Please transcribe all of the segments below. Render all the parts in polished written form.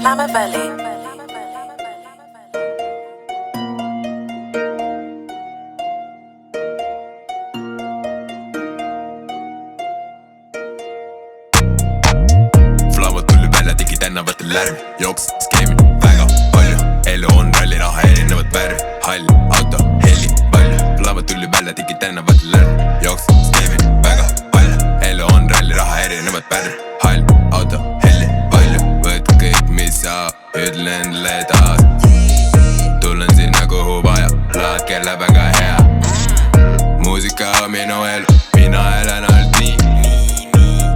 Lame Valley. Flammad tuli välja, tegi tänavatel lärmi. Jooks, skeemi, väga palju. Elu on ralli, raha erinevat värvi. Hall, auto, heli, palju. Flammad tuli välja, tegi tänavatel lärmi. Jooks, skeemi, väga palju. Elu on ralli, raha erinevat värvi. Hall, auto, heli, palju. Võt kõik, mis saab, ütle endale taas. Tulen sinna kuhu vaja, plaat kelle väga hea. Muusika on minu elu, mina elan ainult nii.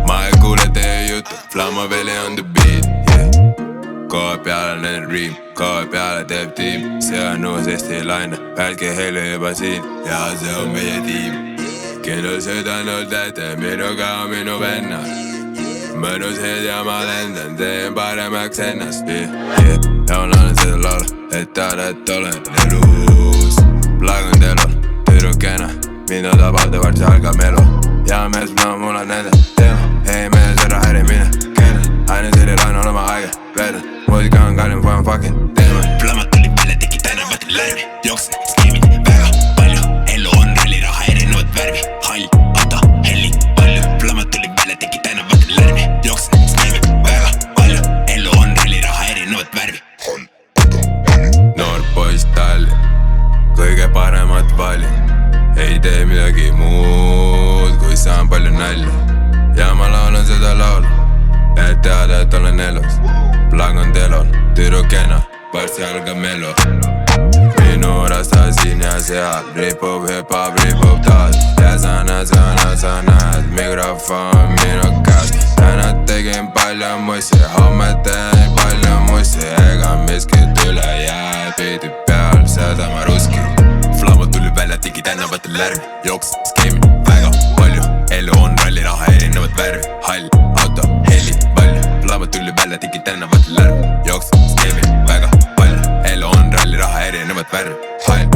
Ma ei kuule teie juttu, Flamma Valley on the beat, yeah. Koha peale nende riim, koha peale teeb tiim. See on uus Eesti laine, välge heli juba siin. Ja see on meie tiim. Kindel südanud ette, minuga on minu vennad. Mõnus heid ja ma lendan, teen paremaks ennast, yeah. Ja ma lanen seda laulu, et teada, et olen elus. Plaag on telol, tüdrukena, mina tabab ja varsti algab elu. Ja mees, mul on nende teema. Ei mees, ära häri mine, kena. Aine selle laen on oma aega, veedan. Muusika on kallim, kui on fucking teema. Flammad tuli välja, tegi tänavatel lärmi. Jookse, skeemid, väga palju. Elu on ralli, raha erinevat värvi. Hall, auto, heli, palju. Flammad tuli välja, tegi tänavatel lärmi. Jookse, skeemid, väga palju. Elu on ralli, raha erinevat värvi. Noor poiss Tallinn, kõige paremat valin. Ei tee midagi muud, kui saan palju nalja. Ja ma laulan seda laulu, et teada, et olen elus. Plaag on telol, tüdrukena, varsti algab melu. Minu rasta siin ja seal, ripub hip-hop, ripub taas. Ja sa näed, mikrofon minu käes. Täna tegin palju mussi, homme teen palju mussi. Ega miskit üle jää, pidi peal, seda ma ruski. Flammad tuli välja, tegi tänavatel lärmi. Jooks, skeemi, väga palju. Elu on ralli, raha erinevat värvi. Hall, auto, heli, palju. Flammad tuli välja, tegi tänavatel lärmi. Jooks, skeemi, väga palju. Elu on ralli, raha erinevat värvi. Hall